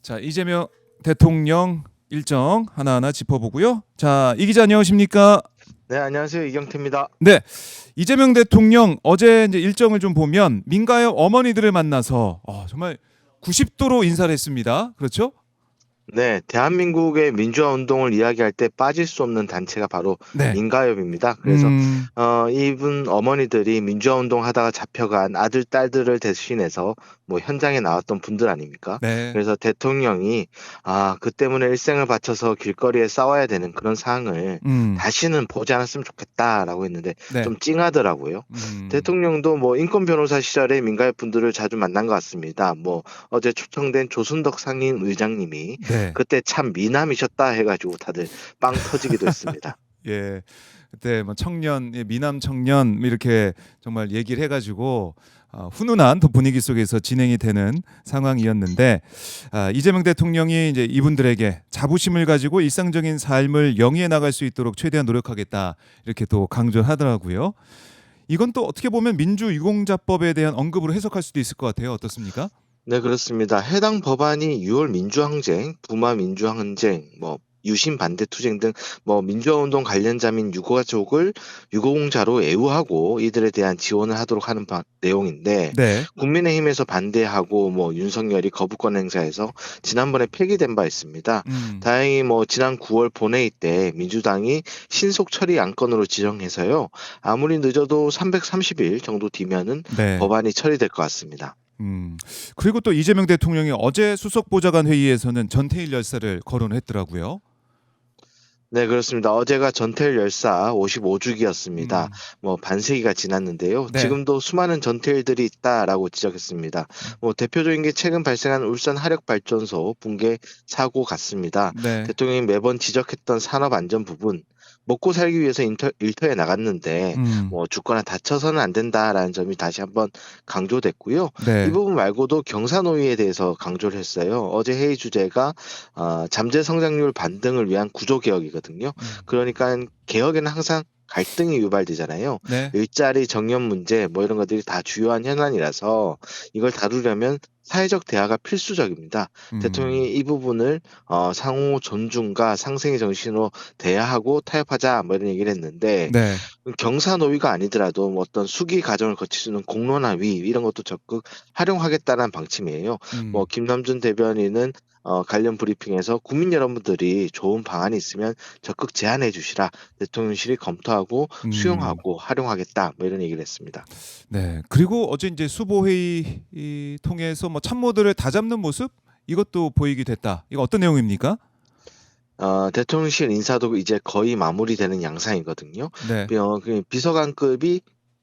자, 이재명 대통령 일정 하나하나 짚어보고요. 자, 이 기자 안녕하십니까? 네, 안녕하세요. 이경태입니다. 네, 이재명 대통령 어제 이제 일정을 좀 보면 민가의 어머니들을 만나서 정말 90도로 인사를 했습니다. 그렇죠? 네, 대한민국의 민주화 운동을 이야기할 때 빠질 수 없는 단체가 바로 네. 민가협입니다. 그래서 음, 이분 어머니들이 민주화 운동 하다가 잡혀간 아들, 딸들을 대신해서 뭐 현장에 나왔던 분들 아닙니까? 네. 그래서 대통령이 그 때문에 일생을 바쳐서 길거리에 싸워야 되는 그런 상황을 음, 다시는 보지 않았으면 좋겠다라고 했는데 네. 좀 찡하더라고요. 대통령도 뭐 인권 변호사 시절에 민가협 분들을 자주 만난 것 같습니다. 뭐 어제 초청된 조순덕 상임 의장님이 네. 그때 참 미남이셨다 해가지고 다들 빵 터지기도 했습니다. 예. 그때 뭐 청년, 미남 청년 이렇게 정말 얘기를 해가지고 훈훈한 또 분위기 속에서 진행이 되는 상황이었는데 이재명 대통령이 이제 이분들에게 자부심을 가지고 일상적인 삶을 영위해 나갈 수 있도록 최대한 노력하겠다 이렇게 또 강조하더라고요. 이건 또 어떻게 보면 민주유공자법에 대한 언급으로 해석할 수도 있을 것 같아요. 어떻습니까? 네, 그렇습니다. 해당 법안이 6월 민주항쟁, 부마 민주항쟁, 뭐 유신 반대 투쟁 등 뭐 민주화운동 관련자민 유가족을 유공자로 애우하고 이들에 대한 지원을 하도록 하는 내용인데 네. 국민의힘에서 반대하고 뭐 윤석열이 거부권 행사해서 지난번에 폐기된 바 있습니다. 음. 다행히 뭐 지난 9월 본회의 때 민주당이 신속 처리 안건으로 지정해서요. 아무리 늦어도 330일 정도 뒤면은 네. 법안이 처리될 것 같습니다. 그리고 또 이재명 대통령이 어제 수석보좌관 회의에서는 전태일 열사를 거론했더라고요. 네, 그렇습니다. 어제가 전태일 열사 55주기였습니다. 음. 뭐 반세기가 지났는데요. 네. 지금도 수많은 전태일들이 있다라고 지적했습니다. 음. 뭐 대표적인 게 최근 발생한 울산 화력발전소 붕괴 사고 같습니다. 네. 대통령이 매번 지적했던 산업 안전 부분, 먹고 살기 위해서 일터에 나갔는데 음. 뭐 죽거나 다쳐서는 안 된다라는 점이 다시 한번 강조됐고요. 이 네. 부분 말고도 경사노위에 대해서 강조를 했어요. 어제 회의 주제가 잠재 성장률 반등을 위한 구조 개혁이거든요. 음. 그러니까 개혁에는 항상 갈등이 유발되잖아요. 네. 일자리 정년 문제 뭐 이런 것들이 다 주요한 현안이라서 이걸 다루려면 사회적 대화가 필수적입니다. 음. 대통령이 이 부분을 상호 존중과 상생의 정신으로 대화하고 타협하자 뭐 이런 얘기를 했는데 네. 경사노위가 아니더라도 뭐 어떤 수기 과정을 거치는 공론화위 이런 것도 적극 활용하겠다는 방침이에요. 뭐 음. 김남준 대변인은 관련 브리핑에서 국민 여러분들이 좋은 방안이 있으면 적극 제안해 주시라 대통령실이 검토하고 음. 수용하고 활용하겠다 뭐 이런 얘기를 했습니다. 네. 그리고 어제 이제 수보 회의 통해서 뭐 참모들을 다잡는 모습 이것도 보이게 됐다. 이거 어떤 내용입니까? 대통령실 인사도 이제 거의 마무리되는 양상이거든요. 네. 그 비서관급이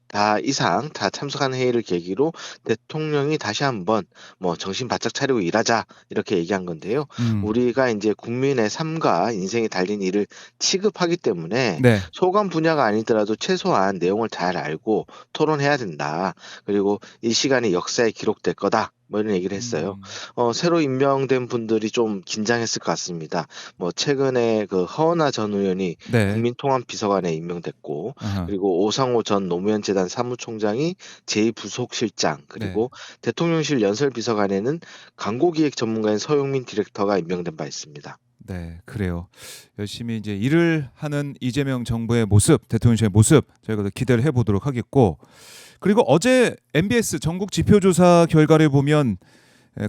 다 이상 다 참석한 회의를 계기로 대통령이 다시 한번 뭐 정신 바짝 차리고 일하자 이렇게 얘기한 건데요. 음. 우리가 이제 국민의 삶과 인생이 달린 일을 취급하기 때문에 네. 소관 분야가 아니더라도 최소한 내용을 잘 알고 토론해야 된다. 그리고 이 시간이 역사에 기록될 거다. 뭐 이런 얘기를 했어요. 음. 새로 임명된 분들이 좀 긴장했을 것 같습니다. 뭐 최근에 그 허은하 전 의원이 네. 국민통합비서관에 임명됐고 아하. 그리고 오상호 전 노무현재단 사무총장이 제2부속실장 네. 그리고 대통령실 연설비서관에는 광고기획 전문가인 서용민 디렉터가 임명된 바 있습니다. 네. 그래요. 열심히 이제 일을 하는 이재명 정부의 모습, 대통령실의 모습 저희가 더 기대를 해 보도록 하겠고. 그리고 어제 MBS 전국 지표조사 결과를 보면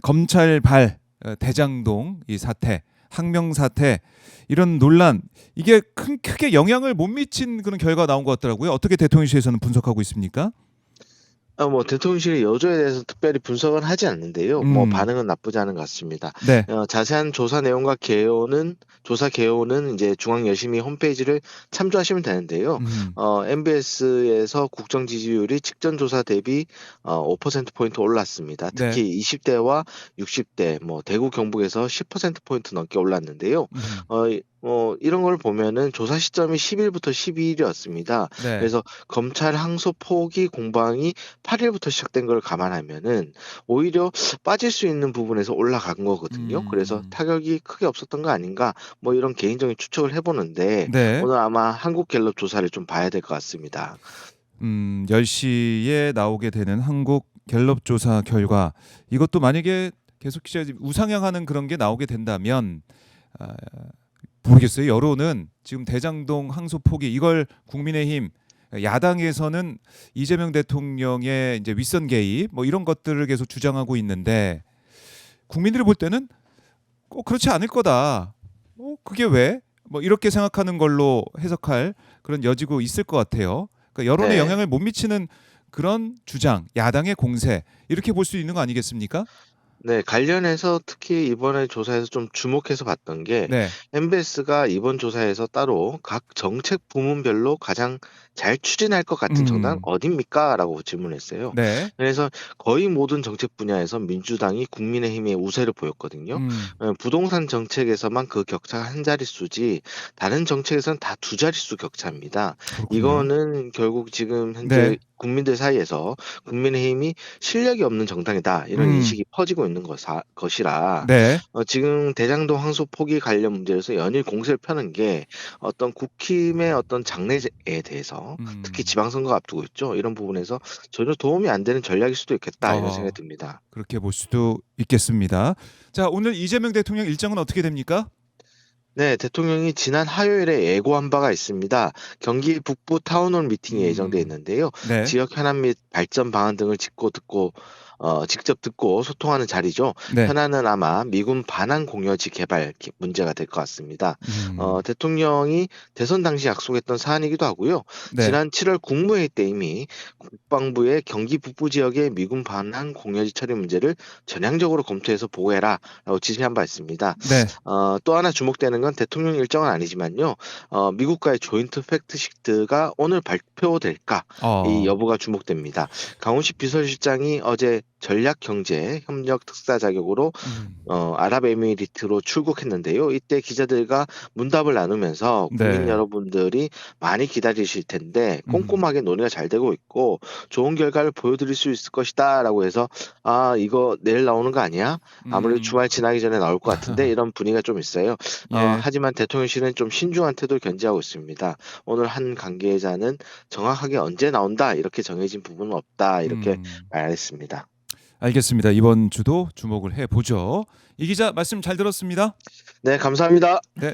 검찰발 대장동 이 사태, 항명 사태 이런 논란 이게 크게 영향을 못 미친 그런 결과가 나온 것 같더라고요. 어떻게 대통령실에서는 분석하고 있습니까? 뭐 대통령실이 여조에 대해서 특별히 분석은 하지 않는데요. 뭐 음. 반응은 나쁘지 않은 것 같습니다. 네. 자세한 조사 내용과 조사 개요는 이제 중앙여심위 홈페이지를 참조하시면 되는데요. 음. MBS에서 국정 지지율이 직전 조사 대비 5%포인트 올랐습니다. 네. 특히 20대와 60대, 뭐 대구 경북에서 10%포인트 넘게 올랐는데요. 음. 이런 걸 보면은 조사 시점이 10일부터 12일이었습니다. 네. 그래서 검찰 항소 포기 공방이 8일부터 시작된 걸 감안하면은 오히려 빠질 수 있는 부분에서 올라간 거거든요. 그래서 음. 타격이 크게 없었던 거 아닌가 뭐 이런 개인적인 추측을 해보는데 네. 오늘 아마 한국갤럽 조사를 좀 봐야 될 것 같습니다. 10시에 나오게 되는 한국 갤럽 조사 결과 이것도 만약에 계속 우상향하는 그런 게 나오게 된다면 아, 모르겠어요. 여론은 지금 대장동 항소 포기 이걸 국민의힘 야당에서는 이재명 대통령의 이제 윗선 개입 뭐 이런 것들을 계속 주장하고 있는데 국민들이 볼 때는 꼭 그렇지 않을 거다. 그게 왜? 뭐 이렇게 생각하는 걸로 해석할 그런 여지고 있을 것 같아요. 그러니까 여론에 네. 영향을 못 미치는 그런 주장, 야당의 공세 이렇게 볼 수 있는 거 아니겠습니까? 네, 관련해서 특히 이번에 조사에서 좀 주목해서 봤던 게 네. MBS가 이번 조사에서 따로 각 정책 부문별로 가장 잘 추진할 것 같은 정당 음. 어딥니까? 라고 질문했어요. 네. 그래서 거의 모든 정책 분야에서 민주당이 국민의힘의 우세를 보였거든요. 음. 부동산 정책에서만 그 격차가 한 자릿수지 다른 정책에서는 다 두 자릿수 격차입니다. 그렇군요. 이거는 결국 지금 현재 네. 국민들 사이에서 국민의힘이 실력이 없는 정당이다 이런 음. 인식이 퍼지고 있는 것이라 네. 지금 대장동 항소 포기 관련 문제에서 연일 공세를 펴는 게 어떤 국힘의 어떤 장래에 대해서 특히 음. 지방선거 앞두고 있죠. 이런 부분에서 전혀 도움이 안 되는 전략일 수도 있겠다 이런 생각이 듭니다. 그렇게 볼 수도 있겠습니다. 자, 오늘 이재명 대통령 일정은 어떻게 됩니까? 네, 대통령이 지난 화요일에 예고한 바가 있습니다. 경기 북부 타운홀 미팅이 예정돼 있는데요. 네. 지역 현안 및 발전 방안 등을 직접 듣고 소통하는 자리죠. 네. 현안은 아마 미군 반환 공여지 개발 문제가 될 것 같습니다. 음. 대통령이 대선 당시 약속했던 사안이기도 하고요. 네. 지난 7월 국무회의 때 이미 국방부의 경기 북부 지역의 미군 반환 공여지 처리 문제를 전향적으로 검토해서 보고해라라고 지시한 바 있습니다. 네. 또 하나 주목되는 건 대통령 일정은 아니지만요. 미국과의 조인트 팩트시트가 오늘 발표될까 이 여부가 주목됩니다. 강훈식 비서실장이 어제 전략경제 협력 특사 자격으로 아랍에미리트로 출국했는데요. 이때 기자들과 문답을 나누면서 국민 네. 여러분들이 많이 기다리실 텐데 꼼꼼하게 논의가 잘 되고 있고 좋은 결과를 보여드릴 수 있을 것이다라고 해서 이거 내일 나오는 거 아니야? 아무래도 주말 지나기 전에 나올 것 같은데 이런 분위기가 좀 있어요. 예. 하지만 대통령실은 좀 신중한 태도를 견지하고 있습니다. 오늘 한 관계자는 정확하게 언제 나온다 이렇게 정해진 부분은 없다 이렇게 말했습니다. 알겠습니다. 이번 주도 주목을 해 보죠. 이 기자 말씀 잘 들었습니다. 네, 감사합니다. 네.